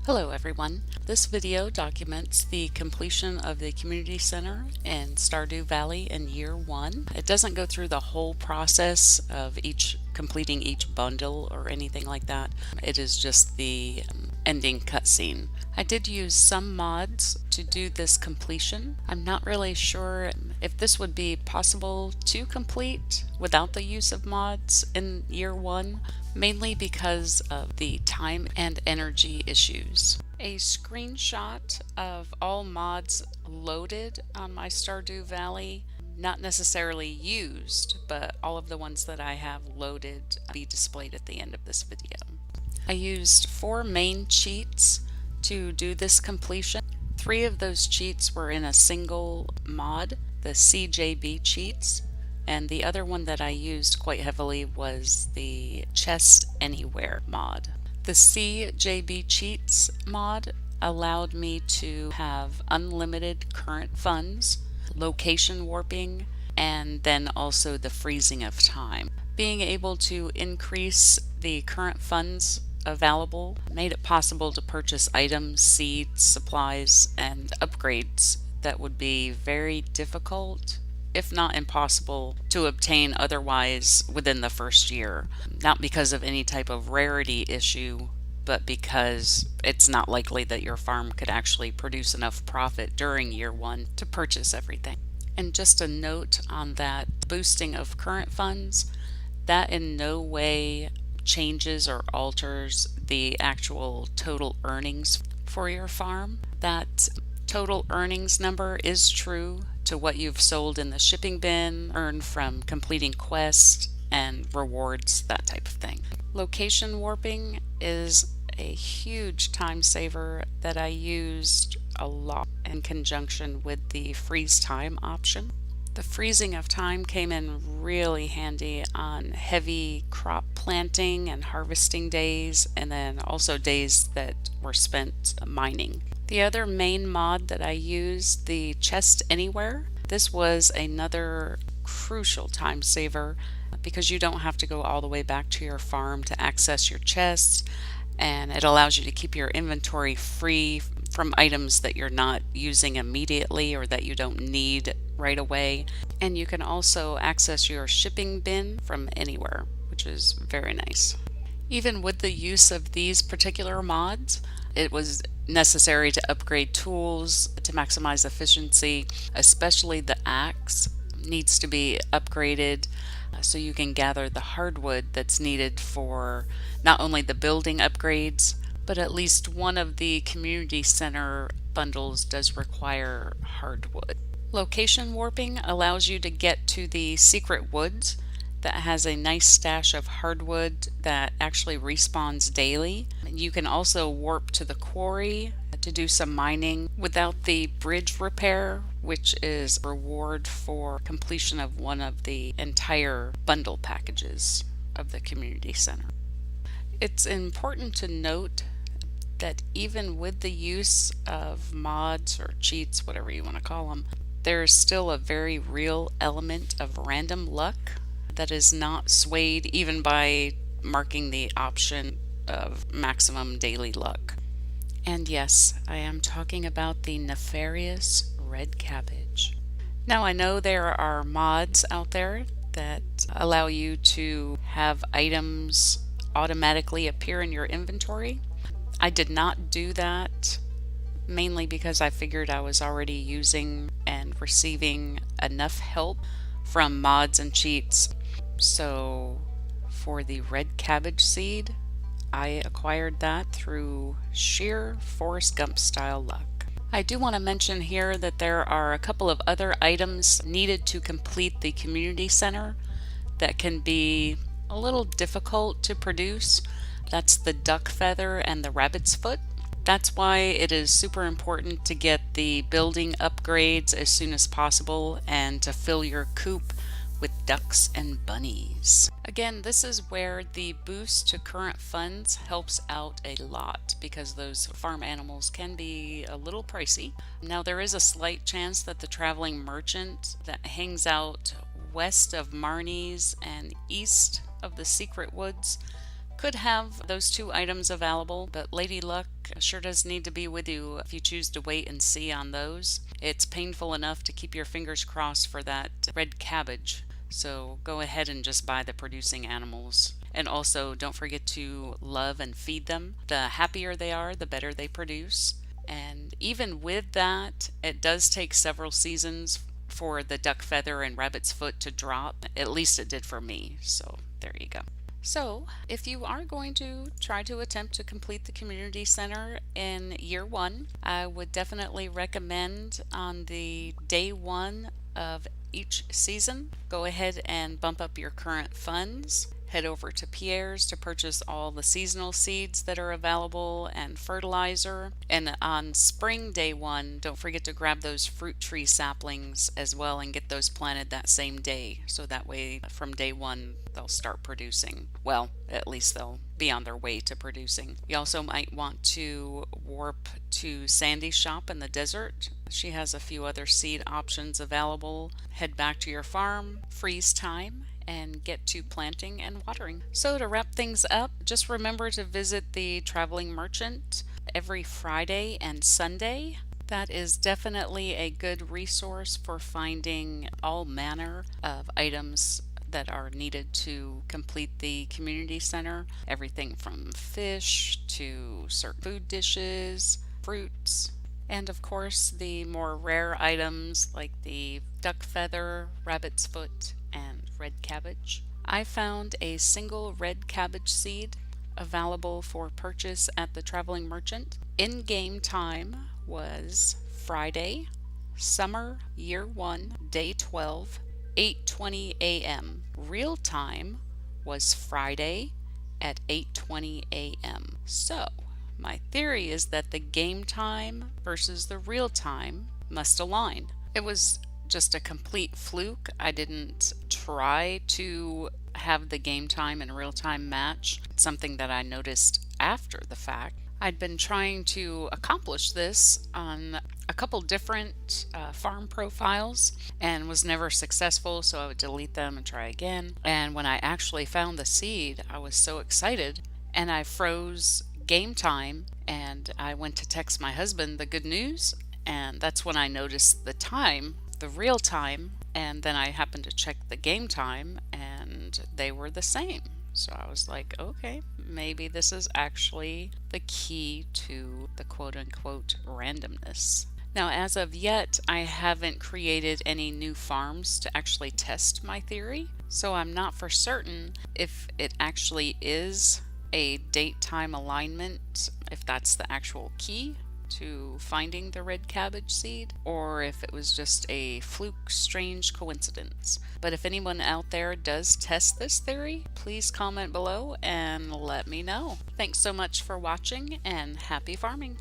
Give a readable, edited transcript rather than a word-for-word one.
Hello everyone. This video documents the completion of the community center in Stardew Valley in year 1. It doesn't go through the whole process of completing each bundle or anything like that. It is just the ending cutscene. I did use some mods to do this completion. I'm not really sure if this would be possible to complete without the use of mods in year 1, mainly because of the time and energy issues. A screenshot of all mods loaded on my Stardew Valley, not necessarily used, but all of the ones that I have loaded be displayed at the end of this video. I used 4 main cheats to do this completion. 3 of those cheats were in a single mod, the CJB cheats, and the other one that I used quite heavily was the Chest Anywhere mod. The CJB cheats mod allowed me to have unlimited current funds, location warping, and then also the freezing of time. Being able to increase the current funds available made it possible to purchase items, seeds, supplies, and upgrades that would be very difficult, if not impossible, to obtain otherwise within the first year. Not because of any type of rarity issue, but because it's not likely that your farm could actually produce enough profit during year 1 to purchase everything. And just a note on that boosting of current funds, that in no way changes or alters the actual total earnings for your farm. That total earnings number is true to what you've sold in the shipping bin, earned from completing quests and rewards, that type of thing. Location warping is a huge time saver that I used a lot in conjunction with the freeze time option. The freezing of time came in really handy on heavy crop planting and harvesting days, and then also days that were spent mining. The other main mod that I used, the Chest Anywhere, this was another crucial time saver because you don't have to go all the way back to your farm to access your chests, and it allows you to keep your inventory free from items that you're not using immediately or that you don't need right away. And you can also access your shipping bin from anywhere, which is very nice. Even with the use of these particular mods, it was necessary to upgrade tools to maximize efficiency, especially the axe needs to be upgraded so you can gather the hardwood that's needed for not only the building upgrades, but at least one of the community center bundles does require hardwood. Location warping allows you to get to the secret woods that has a nice stash of hardwood that actually respawns daily. You can also warp to the quarry to do some mining without the bridge repair, which is a reward for completion of one of the entire bundle packages of the community center. It's important to note that even with the use of mods or cheats, whatever you want to call them, there's still a very real element of random luck that is not swayed even by marking the option of maximum daily luck. And yes, I am talking about the nefarious red cabbage. Now I know there are mods out there that allow you to have items automatically appear in your inventory. I did not do that, mainly because I figured I was already using and receiving enough help from mods and cheats. So for the red cabbage seed, I acquired that through sheer Forrest Gump style luck. I do want to mention here that there are a couple of other items needed to complete the community center that can be a little difficult to produce. That's the duck feather and the rabbit's foot. That's why it is super important to get the building upgrades as soon as possible and to fill your coop with ducks and bunnies. Again, this is where the boost to current funds helps out a lot because those farm animals can be a little pricey. Now there is a slight chance that the traveling merchant that hangs out west of Marnie's and east of the secret woods could have those two items available, but Lady Luck sure does need to be with you if you choose to wait and see on those. It's painful enough to keep your fingers crossed for that red cabbage, so go ahead and just buy the producing animals. And also, don't forget to love and feed them. The happier they are, the better they produce. And even with that, it does take several seasons for the duck feather and rabbit's foot to drop. At least it did for me. So there you go. So, if you are going to try to attempt to complete the community center in year one, I would definitely recommend on the day one of each season, go ahead and bump up your current funds. Head over to Pierre's to purchase all the seasonal seeds that are available and fertilizer. And on spring day one, don't forget to grab those fruit tree saplings as well and get those planted that same day. So that way from day one, they'll start producing. Well, at least they'll be on their way to producing. You also might want to warp to Sandy's shop in the desert. She has a few other seed options available. Head back to your farm, freeze time, and get to planting and watering. So to wrap things up, just remember to visit the Traveling Merchant every Friday and Sunday. That is definitely a good resource for finding all manner of items that are needed to complete the community center. Everything from fish to certain food dishes, fruits, and of course the more rare items like the duck feather, rabbit's foot, and red cabbage. I found a single red cabbage seed available for purchase at the Traveling Merchant. In-game time was Friday, summer year 1, day 12, 8:20 a.m. Real time was Friday at 8:20 a.m. So, my theory is that the game time versus the real time must align. It was just a complete fluke. I didn't try to have the game time and real time match. It's something that I noticed after the fact. I'd been trying to accomplish this on a couple different farm profiles and was never successful, so I would delete them and try again. And when I actually found the seed, I was so excited and I froze game time and I went to text my husband the good news, and that's when I noticed the time, the real time, and then I happened to check the game time and they were the same. So I was like, okay, maybe this is actually the key to the quote-unquote randomness. Now, as of yet, I haven't created any new farms to actually test my theory, so I'm not for certain if it actually is a date-time alignment, if that's the actual key to finding the red cabbage seed, or if it was just a fluke, strange coincidence. But if anyone out there does test this theory, please comment below and let me know. Thanks so much for watching and happy farming!